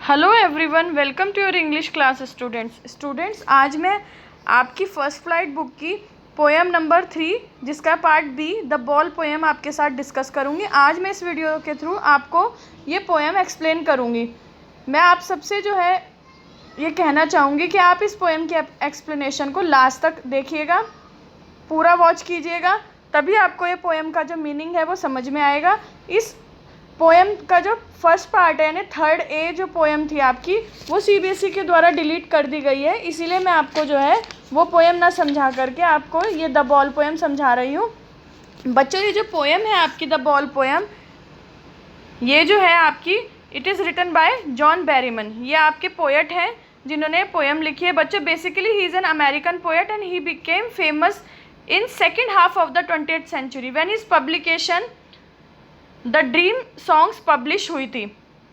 Hello everyone, welcome to your English class students. आज मैं आपकी फर्स्ट फ्लाइट बुक की पोएम नंबर 3 जिसका part B the ball poem आपके साथ डिस्कस करूंगी। आज मैं इस वीडियो के थ्रू आपको ये पोएम एक्सप्लेन करूंगी। मैं आप सबसे जो है ये कहना चाहूँगी कि आप इस पोएम के एक्सप्लेनेशन को लास्ट तक देखिएगा, पूरा वॉच कीजिएगा, तभी आपको ये पोएम का जो मीनिंग है वो समझ में आएगा। इस पोएम का जो फर्स्ट पार्ट है यानी थर्ड ए जो पोएम थी आपकी, वो सीबीएसई के द्वारा डिलीट कर दी गई है, इसीलिए मैं आपको जो है वो पोएम ना समझा करके आपको ये द बॉल पोएम समझा रही हूँ। बच्चों, ये जो पोएम है आपकी द बॉल पोएम, ये जो है आपकी it is written by John Berryman. ये आपके पोएट हैं जिन्होंने पोएम लिखी है। बच्चों, बेसिकली ही is an American poet and he became famous in second half of the 20th century when his publication the dream songs publish हुई थी।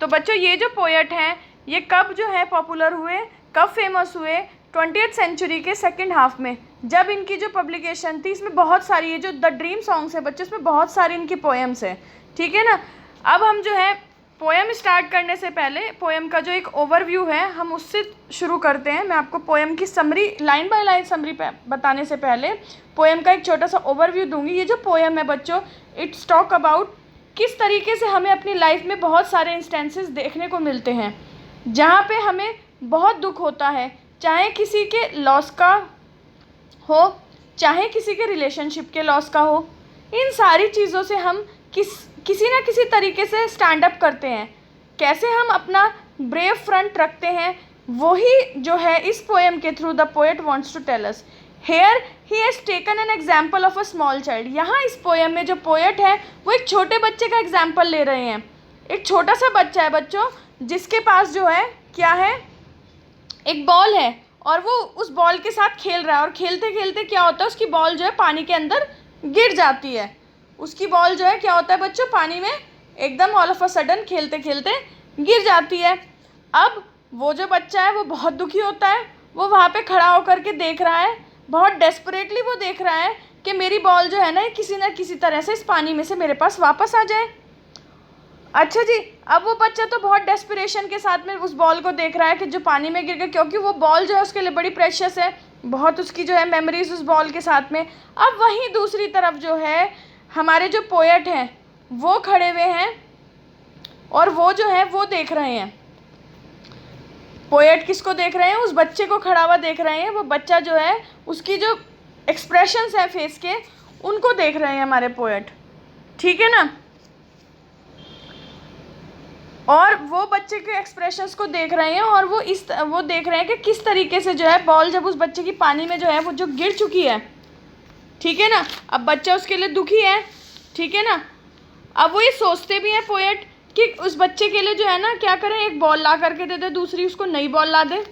तो बच्चों, ये जो पोएट हैं ये कब जो है पॉपुलर हुए, कब फेमस हुए? 20th सेंचुरी के सेकेंड हाफ में, जब इनकी जो पब्लिकेशन थी इसमें बहुत सारी, ये जो द ड्रीम सॉन्ग्स है बच्चों, इसमें बहुत सारी इनकी पोएम्स है, ठीक है ना। अब हम जो है पोएम स्टार्ट करने से पहले पोएम का जो एक ओवरव्यू है हम उससे शुरू करते हैं। मैं आपको पोएम की summary, line by line summary बताने से पहले पोएम का एक छोटा सा ओवरव्यू दूंगी। ये जो पोएम है बच्चों, इट्स टॉक अबाउट किस तरीके से हमें अपनी लाइफ में बहुत सारे इंस्टेंसेस देखने को मिलते हैं जहाँ पे हमें बहुत दुख होता है, चाहे किसी के लॉस का हो, चाहे किसी के रिलेशनशिप के लॉस का हो। इन सारी चीज़ों से हम किसी ना किसी तरीके से स्टैंड अप करते हैं। कैसे हम अपना ब्रेव फ्रंट रखते हैं, वही जो है इस पोएम के through the poet wants to tell us. Here he has taken an example of a small child. यहाँ इस पोएम में जो पोएट है वो एक छोटे बच्चे का एग्जाम्पल ले रहे हैं। एक छोटा सा बच्चा है बच्चों, जिसके पास जो है क्या है, एक बॉल है और वो उस बॉल के साथ खेल रहा है। और खेलते खेलते क्या होता है, उसकी बॉल जो है पानी के अंदर गिर जाती है। उसकी बॉल जो है क्या होता है बच्चों, पानी में एकदम ऑल ऑफ अ सडन खेलते खेलते गिर जाती है। अब वो जो बच्चा है वो बहुत दुखी होता है। वो वहाँ पे खड़ा होकर के देख रहा है, बहुत डेस्परेटली वो देख रहा है कि मेरी बॉल जो है ना किसी तरह से इस पानी में से मेरे पास वापस आ जाए। अच्छा जी, अब वो बच्चा तो बहुत डेस्परेशन के साथ में उस बॉल को देख रहा है कि जो पानी में गिर गया, क्योंकि वो बॉल जो है उसके लिए बड़ी प्रेशियस है, बहुत उसकी जो है मेमोरीज उस बॉल के साथ में। अब वहीं दूसरी तरफ जो है हमारे जो पोएट हैं वो खड़े हुए हैं और वो जो है वो देख रहे हैं। पोएट किसको देख रहे हैं? उस बच्चे को खड़ा हुआ देख रहे हैं। वो बच्चा जो है उसकी जो एक्सप्रेशंस है फेस के, उनको देख रहे हैं हमारे पोएट, ठीक है ना। और वो बच्चे के एक्सप्रेशंस को देख रहे हैं और वो देख रहे हैं कि किस तरीके से जो है बॉल जब उस बच्चे की पानी में जो है वो जो गिर चुकी है, ठीक है ना। अब बच्चा उसके लिए दुखी है, ठीक है ना। अब वो ये सोचते भी हैं पोएट कि उस बच्चे के लिए जो है ना क्या करें, एक बॉल ला करके दे दे, दूसरी उसको नई बॉल ला दे,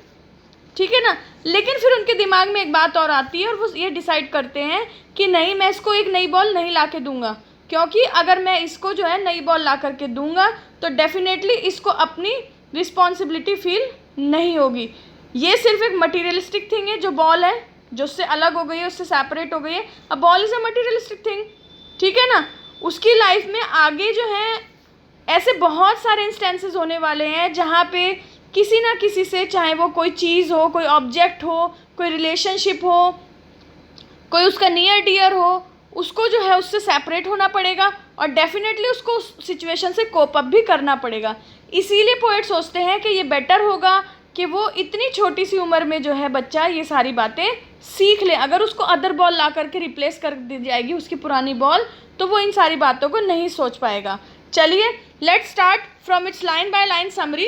ठीक है ना। लेकिन फिर उनके दिमाग में एक बात और आती है और वो ये डिसाइड करते हैं कि नहीं, मैं इसको एक नई बॉल नहीं ला के दूँगा, क्योंकि अगर मैं इसको जो है नई बॉल ला करके दूँगा तो डेफिनेटली इसको अपनी रिस्पॉन्सिबिलिटी फील नहीं होगी। ये सिर्फ एक मटीरियलिस्टिक थिंग है, जो बॉल है जो उससे अलग हो गई है, उससे सेपरेट हो गई है। अब ball is a materialistic thing, ठीक है ना। उसकी लाइफ में आगे जो है ऐसे बहुत सारे इंस्टेंसेस होने वाले हैं जहाँ पे किसी ना किसी से, चाहे वो कोई चीज़ हो, कोई ऑब्जेक्ट हो, कोई रिलेशनशिप हो, कोई उसका नियर डियर हो, उसको जो है उससे सेपरेट होना पड़ेगा और डेफिनेटली उसको उस सिचुएशन से कोप अप भी करना पड़ेगा। इसीलिए पोएट सोचते हैं कि ये बेटर होगा कि वो इतनी छोटी सी उम्र में जो है बच्चा ये सारी बातें सीख ले। अगर उसको अदर बॉल ला करके रिप्लेस कर दी जाएगी उसकी पुरानी बॉल, तो वो इन सारी बातों को नहीं सोच पाएगा। चलिए, let's start from its line by line summary.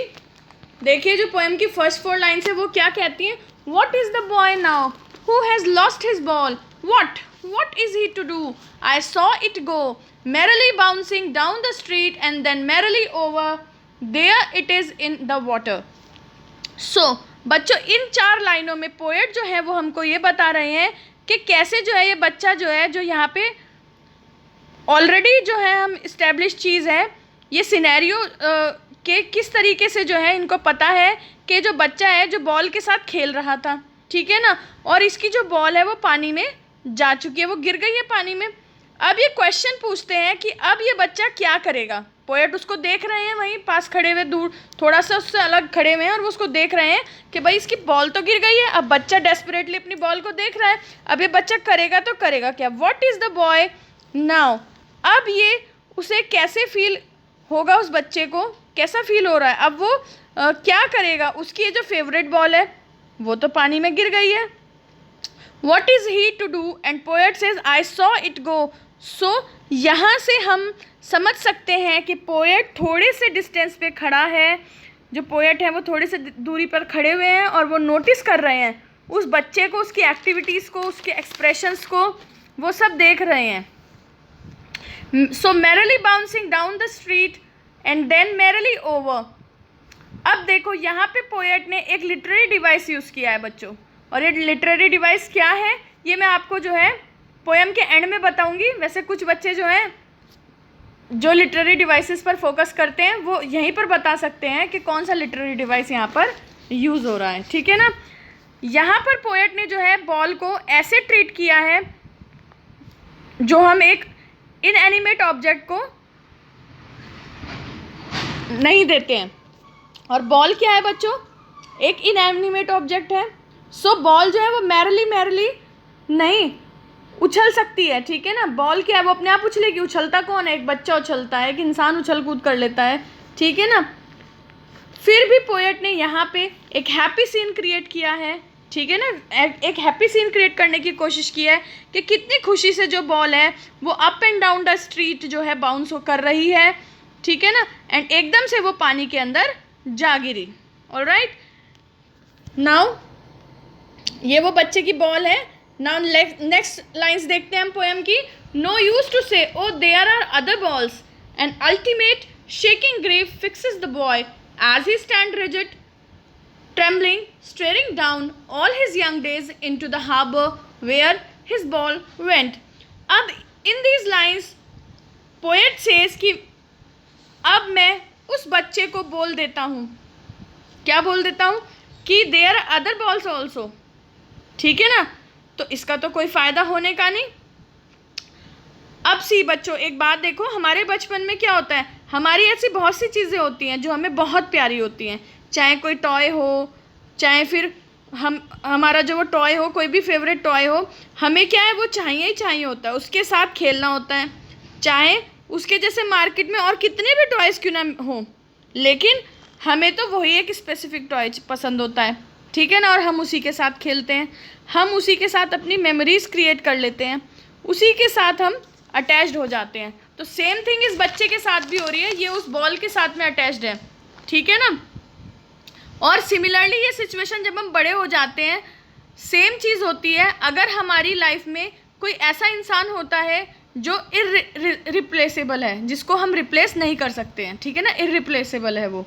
देखिए जो पोएम की फर्स्ट 4 लाइन्स है वो क्या कहती हैं। What is the boy now who has lost his ball, what is he to do? I saw it go merrily bouncing down the street and then merrily over there it is in the water. So बच्चों, इन 4 लाइनों में poet जो है वो हमको ये बता रहे हैं कि कैसे जो है ये बच्चा जो है, जो यहाँ पे ऑलरेडी जो है हम इस्टेब्लिश चीज़ है, ये सिनेरियो के किस तरीके से जो है इनको पता है कि जो बच्चा है जो बॉल के साथ खेल रहा था, ठीक है ना, और इसकी जो बॉल है वो पानी में जा चुकी है, वो गिर गई है पानी में। अब ये क्वेश्चन पूछते हैं कि अब ये बच्चा क्या करेगा। पोएट उसको देख रहे हैं, वहीं पास खड़े हुए, दूर थोड़ा सा उससे अलग खड़े हुए हैं, और वो उसको देख रहे हैं कि भाई इसकी बॉल तो गिर गई है। अब बच्चा डेस्परेटली अपनी बॉल को देख रहा है। अब ये बच्चा करेगा तो करेगा क्या? What is the boy now? अब ये उसे कैसे फील होगा, उस बच्चे को कैसा फील हो रहा है? अब वो क्या करेगा? उसकी ये जो फेवरेट बॉल है वो तो पानी में गिर गई है। What is he to do? And poet says I saw it go. So यहाँ से हम समझ सकते हैं कि पोएट थोड़े से डिस्टेंस पे खड़ा है। जो पोएट है वो थोड़े से दूरी पर खड़े हुए हैं और वो नोटिस कर रहे हैं उस बच्चे को, उसकी एक्टिविटीज़ को, उसके एक्सप्रेशंस को, वो सब देख रहे हैं। So merrily bouncing down the street and then merrily over. अब देखो यहाँ पे पोएट ने एक लिटरेरी डिवाइस यूज़ किया है बच्चों, और ये लिटरेरी डिवाइस क्या है ये मैं आपको जो है पोएम के एंड में बताऊंगी। वैसे कुछ बच्चे जो हैं जो लिटरेरी डिवाइसेस पर फोकस करते हैं वो यहीं पर बता सकते हैं कि कौन सा लिटरेरी डिवाइस यहाँ पर यूज़ हो रहा है, ठीक है ना। यहाँ पर पोएट ने जो है बॉल को ऐसे ट्रीट किया है जो हम एक इनएनिमेट ऑब्जेक्ट को नहीं देते हैं। और बॉल क्या है बच्चों? एक इनएनिमेट ऑब्जेक्ट है। सो बॉल जो है वो मैरली नहीं उछल सकती है, ठीक है ना। बॉल क्या है? वो अपने आप उछलेगी। उछलता कौन है? एक बच्चा उछलता है, एक इंसान उछल कूद कर लेता है, ठीक है ना। फिर भी पोएट ने यहाँ पे एक हैप्पी सीन क्रिएट किया है, ठीक है ना। एक हैप्पी सीन क्रिएट करने की कोशिश की है कि कितनी खुशी से जो बॉल है वो up and down the street जो है बाउंस कर रही है, ठीक है ना। एंड एकदम से वो पानी के अंदर जा गिरी। ऑलराइट, नाउ ये वो बच्चे की बॉल है। नाउ नेक्स्ट लाइन्स देखते हैं हम पोएम की। No use to say O there are other balls and ultimate shaking grief fixes the boy as he stand rigid trembling staring down all his young days into the harbor where his ball went. अब in these lines poet says कि अब मैं उस बच्चे को बोल देता हूँ, क्या बोल देता हूँ कि there are other balls also, ठीक है ना। तो इसका तो कोई फ़ायदा होने का नहीं। अब सी बच्चों एक बात देखो, हमारे बचपन में क्या होता है, हमारी ऐसी बहुत सी चीज़ें होती हैं जो हमें बहुत प्यारी होती हैं। चाहे कोई टॉय हो, चाहे फिर हमारा जो वो टॉय हो, कोई भी फेवरेट टॉय हो, हमें क्या है वो चाहिए ही चाहिए होता है, उसके साथ खेलना होता है। चाहे उसके जैसे मार्केट में और कितने भी टॉयज़ क्यों ना हो, लेकिन हमें तो वही एक स्पेसिफिक टॉय पसंद होता है, ठीक है ना। और हम उसी के साथ खेलते हैं, हम उसी के साथ अपनी मेमोरीज़ क्रिएट कर लेते हैं, उसी के साथ हम अटैच्ड हो जाते हैं। तो सेम थिंग इस बच्चे के साथ भी हो रही है, ये उस बॉल के साथ में अटैच्ड है, ठीक है ना। और सिमिलरली ये सिचुएशन जब हम बड़े हो जाते हैं सेम चीज़ होती है। अगर हमारी लाइफ में कोई ऐसा इंसान होता है जो इररिप्लेसेबल है, जिसको हम रिप्लेस नहीं कर सकते हैं, ठीक है ना, इररिप्लेसेबल है वो,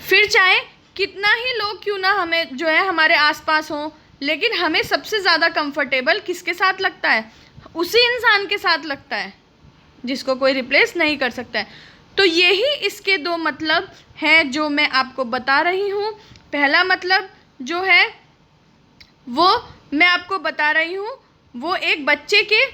फिर चाहे कितना ही लोग क्यों ना हमें जो है हमारे आसपास हों, लेकिन हमें सबसे ज़्यादा कंफर्टेबल किसके साथ लगता है? उसी इंसान के साथ लगता है जिसको कोई रिप्लेस नहीं कर सकता है। तो यही इसके दो मतलब हैं जो मैं आपको बता रही हूँ। पहला मतलब जो है वो मैं आपको बता रही हूँ वो एक बच्चे के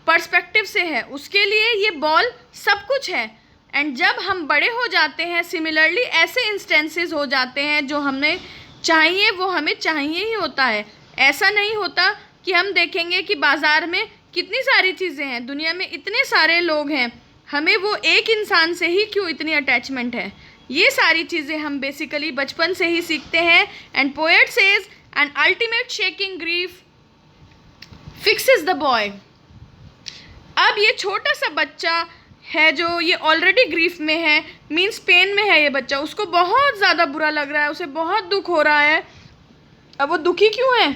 पर्सपेक्टिव से है, उसके लिए ये बॉल सब कुछ है। एंड जब हम बड़े हो जाते हैं सिमिलरली ऐसे इंस्टेंसेस हो जाते हैं जो हमें चाहिए वो हमें चाहिए ही होता है। ऐसा नहीं होता कि हम देखेंगे कि बाज़ार में कितनी सारी चीज़ें हैं, दुनिया में इतने सारे लोग हैं, हमें वो एक इंसान से ही क्यों इतनी अटैचमेंट है। ये सारी चीज़ें हम बेसिकली बचपन से ही सीखते हैं। And poet says an ultimate shaking grief fixes the boy. अब ये छोटा सा बच्चा है जो ये ऑलरेडी ग्रीफ में है, मीन्स पेन में है ये बच्चा, उसको बहुत ज़्यादा बुरा लग रहा है, उसे बहुत दुख हो रहा है। अब वो दुखी क्यों है?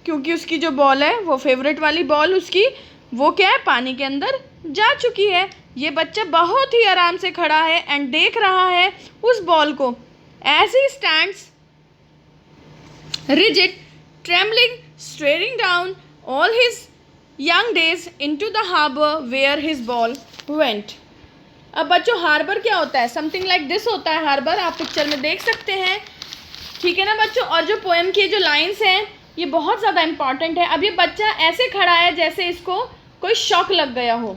क्योंकि उसकी जो बॉल है वो फेवरेट वाली बॉल उसकी वो क्या है, पानी के अंदर जा चुकी है। ये बच्चा बहुत ही आराम से खड़ा है एंड देख रहा है उस बॉल को। As he stands rigid trembling staring down all his young days into the harbour where his ball went. अब बच्चों हार्बर क्या होता है? समथिंग लाइक दिस होता है हार्बर, आप पिक्चर में देख सकते हैं, ठीक है ना बच्चों। और जो पोएम की जो लाइन्स हैं ये बहुत ज़्यादा इंपॉर्टेंट है। अब ये बच्चा ऐसे खड़ा है जैसे इसको कोई शॉक लग गया हो,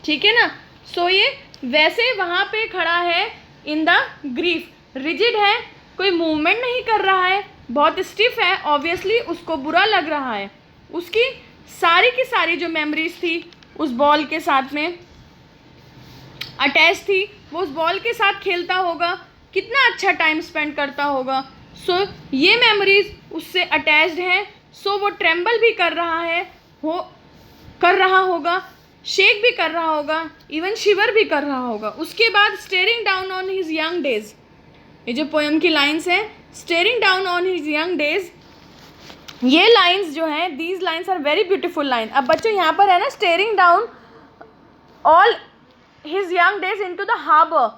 ठीक है ना। सो ये वैसे वहाँ पे खड़ा है इन द ग्रीफ, रिजिड है, कोई मूवमेंट नहीं कर रहा है, बहुत स्टिफ है, ऑब्वियसली उसको बुरा लग रहा है। उसकी सारी की सारी जो मेमोरीज थी उस बॉल के साथ में अटैच थी, वो उस बॉल के साथ खेलता होगा, कितना अच्छा टाइम स्पेंड करता होगा। सो ये मेमोरीज उससे अटैच्ड हैं। सो वो ट्रेम्बल भी कर रहा होगा, शेक भी कर रहा होगा, इवन शिवर भी कर रहा होगा। उसके बाद staring down on his young days, ये जो पोएम की लाइन्स हैं, staring down on his young days, ये लाइन्स जो हैं, these lines are very beautiful line. अब बच्चों यहाँ पर है ना, staring down all his young days into the harbour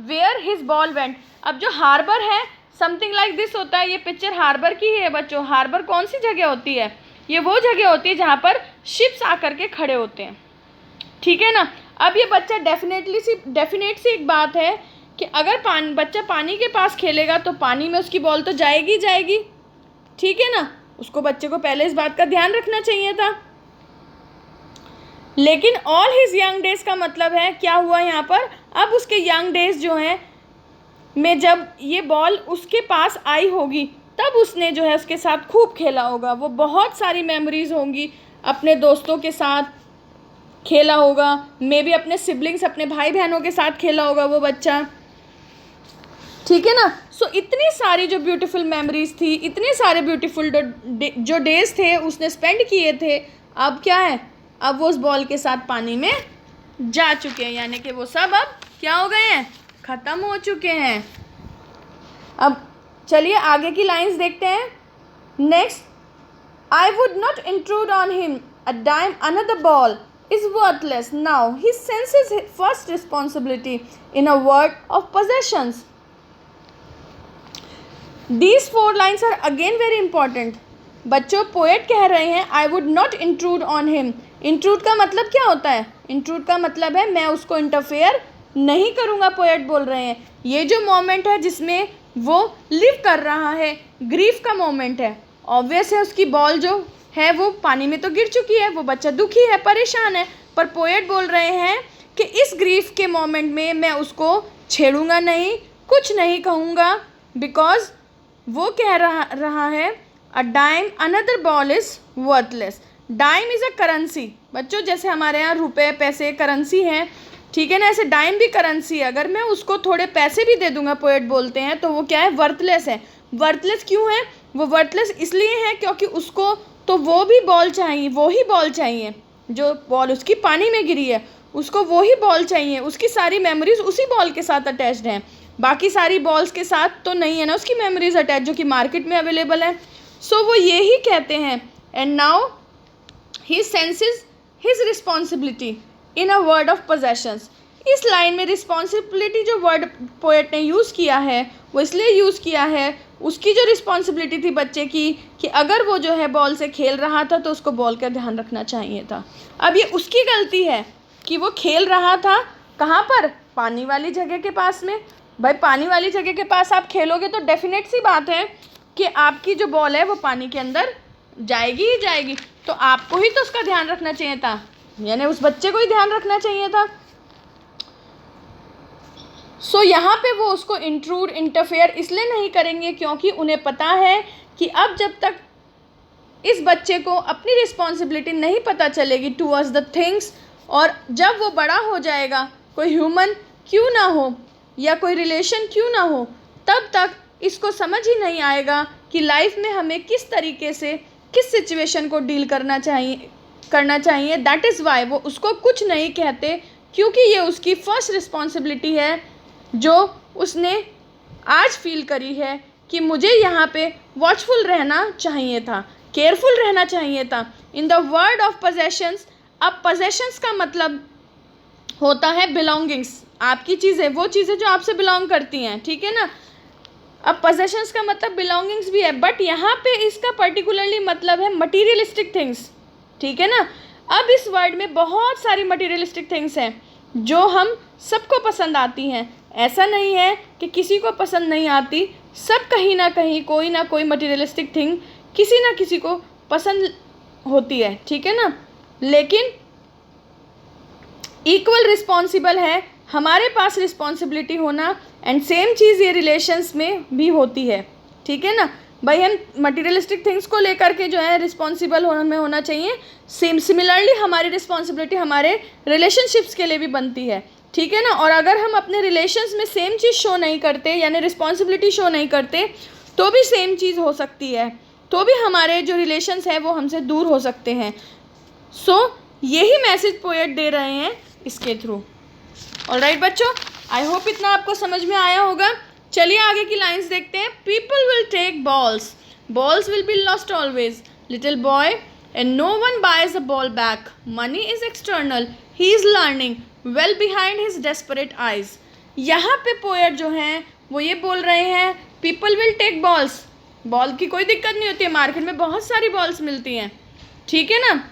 where his ball went. अब जो हार्बर है समथिंग लाइक दिस होता है, ये पिक्चर हार्बर की ही है बच्चों। हार्बर कौन सी जगह होती है? ये वो जगह होती है जहाँ पर शिप्स आकर के खड़े होते हैं, ठीक है ना। अब ये बच्चा डेफिनेट सी एक बात है कि अगर बच्चा पानी के पास खेलेगा तो पानी में उसकी बॉल तो जाएगी जाएगी, ठीक है ना। उसको बच्चे को पहले इस बात का ध्यान रखना चाहिए था। लेकिन ऑल हिज यंग डेज का मतलब है क्या हुआ यहाँ पर, अब उसके यंग डेज जो हैं में जब ये बॉल उसके पास आई होगी तब उसने जो है उसके साथ खूब खेला होगा। वो बहुत सारी मेमोरीज होंगी, अपने दोस्तों के साथ खेला होगा, मे बी अपने सिबलिंग्स, अपने भाई बहनों के साथ खेला होगा वो बच्चा, ठीक है ना। सो इतनी सारी जो ब्यूटीफुल मेमोरीज थी, इतने सारे ब्यूटीफुल जो डेज थे उसने स्पेंड किए थे, अब क्या है, अब वो उस बॉल के साथ पानी में जा चुके हैं, यानी कि वो सब अब क्या हो गए हैं, ख़त्म हो चुके हैं। अब चलिए आगे की लाइंस देखते हैं। Next, I would not intrude on him a dime, another ball is worthless now. He senses his first responsibility in a world of possessions. These four lines are again very important. बच्चों poet कह रहे हैं I would not intrude on him. Intrude का मतलब क्या होता है? Intrude का मतलब है मैं उसको इंटरफेयर नहीं करूँगा, पोएट बोल रहे हैं। ये जो मोमेंट है जिसमें वो लिव कर रहा है, ग्रीफ का मोमेंट है, ऑब्वियस है उसकी बॉल जो है वो पानी में तो गिर चुकी है, वो बच्चा दुखी है, परेशान है, पर पोएट बोल रहे हैं कि इस ग्रीफ के मोमेंट में मैं उसको छेड़ूंगा नहीं, कुछ नहीं कहूँगा, बिकॉज वो कह रहा है a dime another ball is worthless. Dime is a currency बच्चों, जैसे हमारे यहाँ रुपए पैसे करेंसी हैं, ठीक है ना, ऐसे डाइम भी करेंसी है। अगर मैं उसको थोड़े पैसे भी दे दूंगा, पोएट बोलते हैं, तो वो क्या है, वर्थलेस है। वर्थलेस क्यों है? वो वर्थलेस इसलिए है क्योंकि उसको तो वो भी बॉल चाहिए, वो ही बॉल चाहिए जो बॉल उसकी पानी में गिरी है, उसको वो ही बॉल चाहिए, उसकी सारी मेमोरीज उसी बॉल के साथ अटैच्ड हैं, बाकी सारी बॉल्स के साथ तो नहीं है ना उसकी मेमोरीज अटैच जो कि मार्केट में अवेलेबल है। सो वो ये ही कहते हैं, and now he senses his responsibility in a word of possessions. इस लाइन में रिस्पॉन्सिबिलिटी जो वर्ड पोएट ने यूज़ किया है वो इसलिए यूज़ किया है, उसकी जो रिस्पॉन्सिबिलिटी थी बच्चे की कि अगर वो जो है बॉल से खेल रहा था तो उसको बॉल का ध्यान रखना चाहिए था। अब ये उसकी गलती है कि वो खेल रहा था कहाँ पर, पानी वाली जगह के पास में। भाई पानी वाली जगह के पास आप खेलोगे तो डेफिनेट सी बात है कि आपकी जो बॉल है वो पानी के अंदर जाएगी ही जाएगी, तो आपको ही तो उसका ध्यान रखना चाहिए था, यानी उस बच्चे को ही ध्यान रखना चाहिए था। सो यहाँ पे वो उसको इंटरफेयर इसलिए नहीं करेंगे क्योंकि उन्हें पता है कि अब जब तक इस बच्चे को अपनी रिस्पॉन्सिबिलिटी नहीं पता चलेगी टूवर्ड्स द थिंग्स, और जब वो बड़ा हो जाएगा, कोई ह्यूमन क्यों ना हो या कोई रिलेशन क्यों ना हो, तब तक इसको समझ ही नहीं आएगा कि लाइफ में हमें किस तरीके से किस सिचुएशन को डील करना चाहिए। दैट इज़ वाई वो उसको कुछ नहीं कहते, क्योंकि ये उसकी फर्स्ट रिस्पॉन्सिबिलिटी है जो उसने आज फील करी है कि मुझे यहाँ पे वॉचफुल रहना चाहिए था, केयरफुल रहना चाहिए था। In the word of possessions, अब पोजेशंस का मतलब होता है बिलोंगिंग्स, आपकी चीज़ें, वो चीज़ें जो आपसे बिलोंग करती हैं, ठीक है ना। अब पोजेशंस का मतलब बिलोंगिंग्स भी है, बट यहाँ पे इसका पर्टिकुलरली मतलब है मटीरियलिस्टिक थिंग्स, ठीक है ना। अब इस वर्ड में बहुत सारी मटीरियलिस्टिक थिंग्स हैं जो हम सबको पसंद आती हैं। ऐसा नहीं है कि किसी को पसंद नहीं आती, सब कहीं ना कहीं कोई ना कोई मटीरियलिस्टिक थिंग किसी ना किसी को पसंद होती है, ठीक है ना। लेकिन इक्वल रिस्पॉन्सिबल है, हमारे पास रिस्पॉन्सिबिलिटी होना, एंड सेम चीज़ ये रिलेशंस में भी होती है, ठीक है ना भाई। हम मटीरियलिस्टिक थिंग्स को लेकर के जो है रिस्पॉन्सिबल हमें होना चाहिए, सिमिलरली हमारी रिस्पॉन्सिबिलिटी हमारे रिलेशनशिप्स के लिए भी बनती है, ठीक है ना। और अगर हम अपने रिलेशंस में सेम चीज़ शो नहीं करते, यानी रिस्पॉन्सिबिलिटी शो नहीं करते, तो भी सेम चीज़ हो सकती है, तो भी हमारे जो रिलेशंस हैं वो हमसे दूर हो सकते हैं। सो यही मैसेज पोएट दे रहे हैं इसके थ्रू। ऑलराइट बच्चों, आई होप इतना आपको समझ में आया होगा। चलिए आगे की लाइंस देखते हैं। People will take balls, balls will be lost always, little boy and no one buys a ball back, money is external, he is learning well behind his desperate eyes. यहाँ पे पोएट जो हैं वो ये बोल रहे हैं people will take balls, ball की कोई दिक्कत नहीं होती है, मार्केट में बहुत सारी बॉल्स मिलती हैं, ठीक है ना।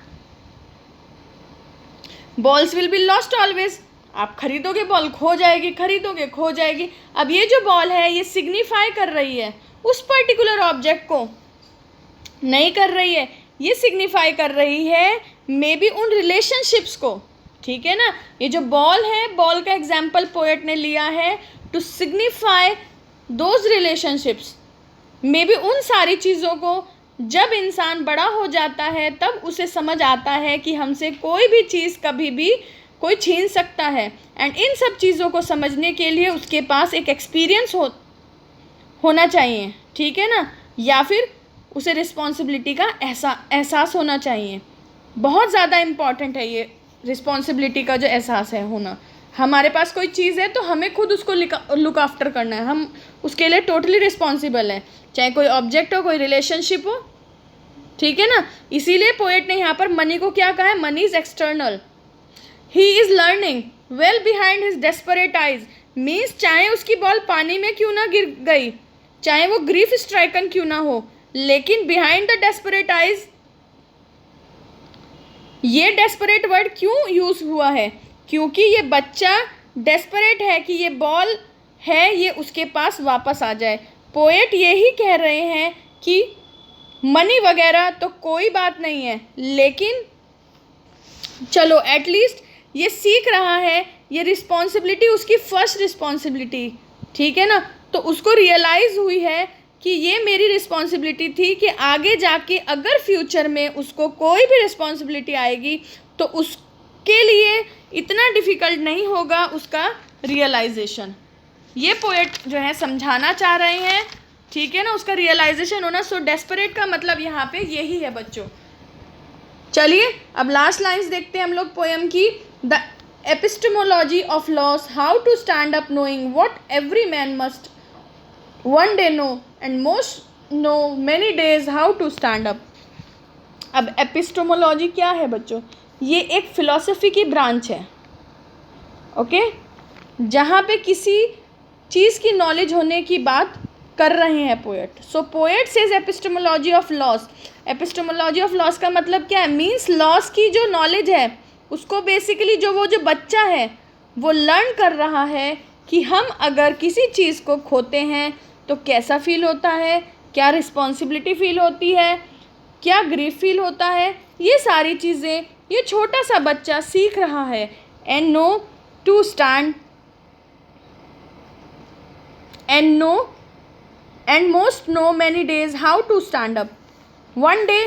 Balls will be lost always, आप खरीदोगे बॉल खो जाएगी, खरीदोगे खो जाएगी। अब ये जो बॉल है ये सिग्निफाई कर रही है उस पर्टिकुलर ऑब्जेक्ट को, नहीं कर रही है, ये सिग्निफाई कर रही है मे बी उन रिलेशनशिप्स को, ठीक है ना। ये जो बॉल है, बॉल का एग्जाम्पल पोएट ने लिया है to signify those relationships, may be उन सारी चीज़ों को जब इंसान बड़ा हो जाता है तब उसे समझ आता है कि हमसे कोई भी चीज़ कभी भी कोई छीन सकता है, एंड इन सब चीज़ों को समझने के लिए उसके पास एक एक्सपीरियंस होना चाहिए, ठीक है ना, या फिर उसे रिस्पॉन्सिबिलिटी का एहसास होना चाहिए। बहुत ज़्यादा इम्पॉर्टेंट है ये रिस्पॉन्सिबिलिटी का जो एहसास है होना। हमारे पास कोई चीज़ है तो हमें खुद उसको लुक आफ्टर करना है, हम उसके लिए टोटली रिस्पॉन्सिबल है, चाहे कोई ऑब्जेक्ट हो, कोई रिलेशनशिप हो, ठीक है ना। इसीलिए पोएट ने यहाँ पर मनी को क्या कहा है, money is external, he is learning well behind his desperate eyes, means चाहे उसकी बॉल पानी में क्यों ना गिर गई, चाहे वो ग्रीफ स्ट्राइकन क्यों ना हो, लेकिन बिहाइंड द डेस्परेट आइज, ये डेस्परेट वर्ड क्यों यूज़ हुआ है, क्योंकि ये बच्चा डेस्परेट है कि ये बॉल है ये उसके पास वापस आ जाए। पोएट यही कह रहे हैं कि मनी वगैरह तो कोई बात नहीं है, लेकिन चलो एटलीस्ट ये सीख रहा है, ये रिस्पॉन्सिबिलिटी उसकी फ़र्स्ट रिस्पॉन्सिबिलिटी, ठीक है ना। तो उसको रियलाइज़ हुई है कि ये मेरी रिस्पॉन्सिबिलिटी थी कि आगे जाके अगर फ्यूचर में उसको कोई भी रिस्पॉन्सिबिलिटी आएगी तो उसके लिए इतना डिफ़िकल्ट नहीं होगा उसका रियलाइजेशन। ये पोएट जो है समझाना चाह रहे हैं, ठीक है ना, उसका रियलाइजेशन होना। सो डेस्परेट का मतलब यहाँ पे यही है बच्चों। चलिए अब लास्ट लाइंस देखते हैं हम लोग पोएम की। The epistemology of loss, how to stand up knowing what every man must one day know and most know many days how to stand up. अब एपिस्टेमोलॉजी क्या है बच्चों, ये एक फिलॉसफी की ब्रांच है, ओके, जहाँ पे किसी चीज़ की नॉलेज होने की बात कर रहे हैं poet. So poet says epistemology of loss, epistemology of loss का मतलब क्या है, मीन्स लॉस की जो नॉलेज है उसको बेसिकली वो जो बच्चा है वो लर्न कर रहा है कि हम अगर किसी चीज़ को खोते हैं तो कैसा फील होता है, क्या रिस्पॉन्सिबिलिटी फील होती है, क्या ग्रीफ फील होता है, ये सारी चीज़ें ये छोटा सा बच्चा सीख रहा है। And know to stand and most know many days how to stand up. One day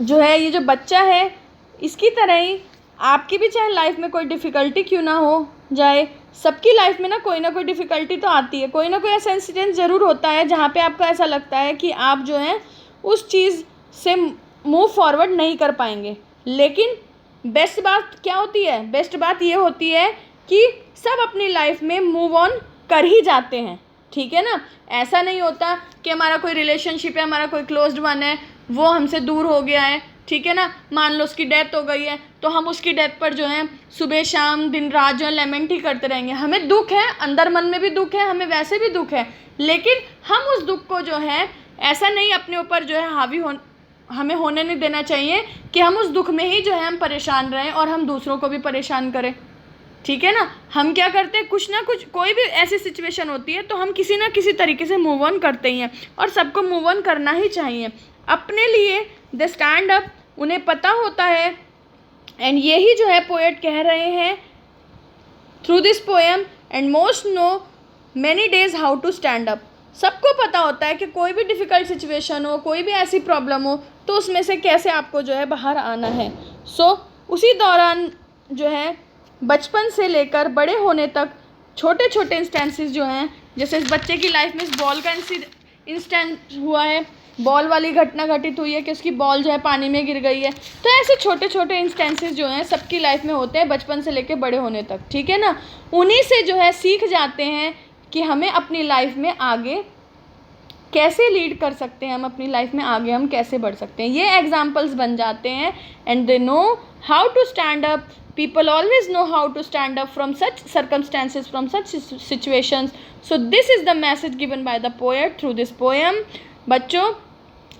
जो है ये जो बच्चा है इसकी तरह ही आपकी भी चाहे लाइफ में कोई डिफ़िकल्टी क्यों ना हो जाए, सबकी लाइफ में ना कोई डिफ़िकल्टी तो आती है, कोई ना कोई ऐसा इंसिडेंट ज़रूर होता है जहाँ पे आपको ऐसा लगता है कि आप जो है उस चीज़ से मूव फॉरवर्ड नहीं कर पाएंगे। लेकिन बेस्ट बात क्या होती है, बेस्ट बात ये होती है कि सब अपनी लाइफ में मूव ऑन कर ही जाते हैं, ठीक है ना। ऐसा नहीं होता कि हमारा कोई रिलेशनशिप है, हमारा कोई क्लोज्ड वन है, वो हमसे दूर हो गया है, ठीक है ना, मान लो उसकी डेथ हो गई है तो हम उसकी डेथ पर जो है सुबह शाम दिन रात जो है लेमेंट ही करते रहेंगे। हमें दुख है, अंदर मन में भी दुख है, हमें वैसे भी दुख है, लेकिन हम उस दुख को जो है ऐसा नहीं अपने ऊपर जो है हमें होने नहीं देना चाहिए कि हम उस दुख में ही जो है हम परेशान रहें और हम दूसरों को भी परेशान करें, ठीक है ना। हम क्या करते हैं, कुछ ना कुछ कोई भी ऐसी सिचुएशन होती है तो हम किसी ना किसी तरीके से मूव ऑन करते ही हैं, और सबको मूव ऑन करना ही चाहिए। अपने लिए दे स्टैंड अप, उन्हें पता होता है एंड यही जो है पोएट कह रहे हैं through this poem. And most know many days how to stand up. सबको पता होता है कि कोई भी डिफ़िकल्ट सिचुएशन हो, कोई भी ऐसी प्रॉब्लम हो, तो उसमें से कैसे आपको जो है बाहर आना है। उसी दौरान जो है बचपन से लेकर बड़े होने तक छोटे छोटे इंस्टेंसेस जो हैं, जैसे इस बच्चे की लाइफ में इस बॉल का इंस्टेंस हुआ है, बॉल वाली घटना घटित हुई है कि उसकी बॉल जो है पानी में गिर गई है। तो ऐसे छोटे छोटे इंस्टेंसेस जो हैं सबकी लाइफ में होते हैं बचपन से लेकर बड़े होने तक, ठीक है ना। उन्हीं से जो है सीख जाते हैं कि हमें अपनी लाइफ में आगे कैसे लीड कर सकते हैं, हम अपनी लाइफ में आगे हम कैसे बढ़ सकते हैं, ये एग्जाम्पल्स बन जाते हैं। And they know how to stand up. People always know how to stand up from such circumstances, from such situations. So this is the message given by the poet through this poem. बच्चों,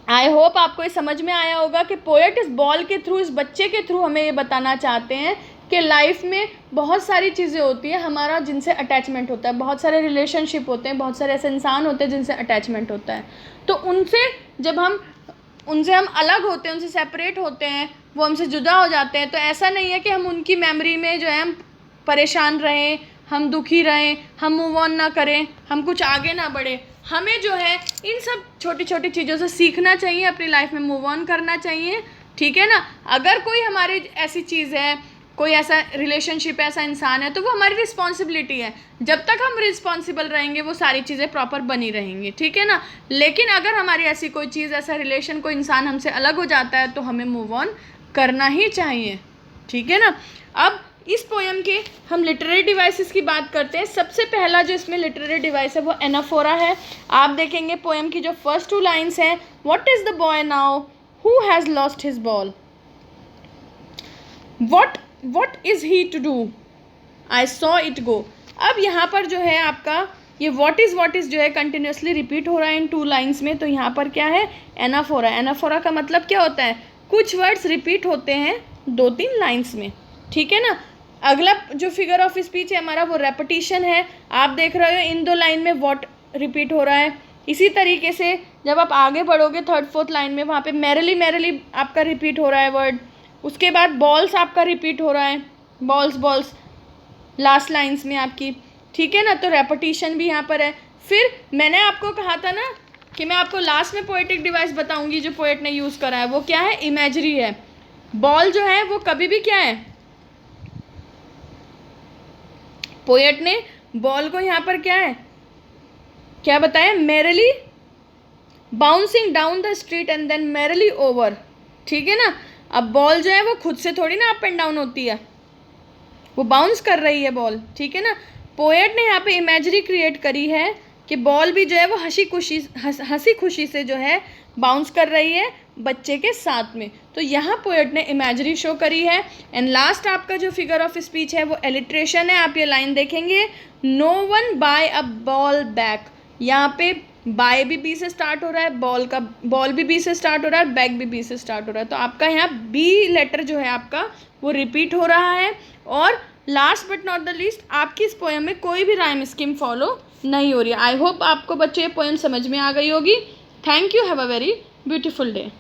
I hope आपको ये समझ में आया होगा कि poet इस ball के थ्रू, इस बच्चे के थ्रू हमें ये बताना चाहते हैं कि लाइफ में बहुत सारी चीज़ें होती हैं हमारा जिनसे अटैचमेंट होता है, बहुत सारे रिलेशनशिप होते हैं, बहुत सारे ऐसे इंसान होते हैं जिनसे अटैचमेंट होता है। तो उनसे हम अलग होते हैं, उनसे सेपरेट होते हैं, वो हमसे जुदा हो जाते हैं। तो ऐसा नहीं है कि हम उनकी मेमोरी में जो है हम परेशान रहें, हम दुखी रहें, हम मूव ऑन ना करें, हम कुछ आगे ना बढ़े। हमें जो है इन सब छोटी छोटी चीज़ों से सीखना चाहिए, अपनी लाइफ में मूव ऑन करना चाहिए, ठीक है ना। अगर कोई हमारी ऐसी चीज़ है, कोई ऐसा रिलेशनशिप, ऐसा इंसान है, तो वो हमारी रिस्पॉन्सिबिलिटी है। जब तक हम रिस्पॉन्सिबल रहेंगे वो सारी चीज़ें प्रॉपर बनी रहेंगी, ठीक है ना। लेकिन अगर हमारी ऐसी कोई चीज़, ऐसा रिलेशन, कोई इंसान हमसे अलग हो जाता है तो हमें मूव ऑन करना ही चाहिए, ठीक है ना। अब इस पोएम के हम लिटरेरी डिवाइसेस की बात करते हैं। सबसे पहला जो इसमें लिटरेरी डिवाइस है वो एनाफोरा है। आप देखेंगे पोएम की जो फर्स्ट 2 लाइन्स हैं, what is the boy now who has lost his ball, what is he to do, I saw it go। अब यहाँ पर जो है आपका ये what is जो है कंटिन्यूसली रिपीट हो रहा है इन 2 लाइन्स में। तो यहाँ पर क्या है, एनाफोरा। एनाफोरा का मतलब क्या होता है, कुछ वर्ड्स रिपीट होते हैं 2-3 लाइन्स में, ठीक है ना। अगला जो फिगर ऑफ स्पीच है हमारा वो रेपिटिशन है। आप देख रहे हो इन 2 लाइन में व्हाट रिपीट हो रहा है। इसी तरीके से जब आप आगे बढ़ोगे 3rd 4th लाइन में, वहाँ पे मैरिली आपका रिपीट हो रहा है वर्ड। उसके बाद बॉल्स आपका रिपीट हो रहा है, बॉल्स लास्ट लाइन्स में आपकी, ठीक है ना। तो रेपिटिशन भी यहाँ पर है। फिर मैंने आपको कहा था ना कि मैं आपको लास्ट में पोएटिक डिवाइस बताऊंगी जो पोएट ने यूज़ करा है, वो क्या है, इमेजरी है। बॉल जो है वो कभी भी क्या है, पोएट ने बॉल को यहाँ पर क्या बताया, merrily bouncing down the street and then merrily over, ठीक है ना। अब बॉल जो है वो खुद से थोड़ी ना अप एंड डाउन होती है, वो बाउंस कर रही है बॉल, ठीक है ना। पोएट ने यहाँ पे इमेजरी क्रिएट करी है कि बॉल भी जो है वो हंसी खुशी से जो है बाउंस कर रही है बच्चे के साथ में। तो यहाँ पोएट ने इमेजरी शो करी है। एंड लास्ट आपका जो फिगर ऑफ स्पीच है वो एलिट्रेशन है। आप ये लाइन देखेंगे, no one buy a ball back. यहाँ पे बाय भी बी से स्टार्ट हो रहा है, बॉल भी बी से स्टार्ट हो रहा है, बैक भी बी से स्टार्ट हो रहा है। तो आपका यहाँ बी लेटर जो है आपका वो रिपीट हो रहा है। और last but not the least, आपकी इस पोएम में कोई भी राइम स्कीम फॉलो नहीं हो रही है। आई होप आपको बच्चे ये पोएम समझ में आ गई होगी। Thank you, have a very beautiful day.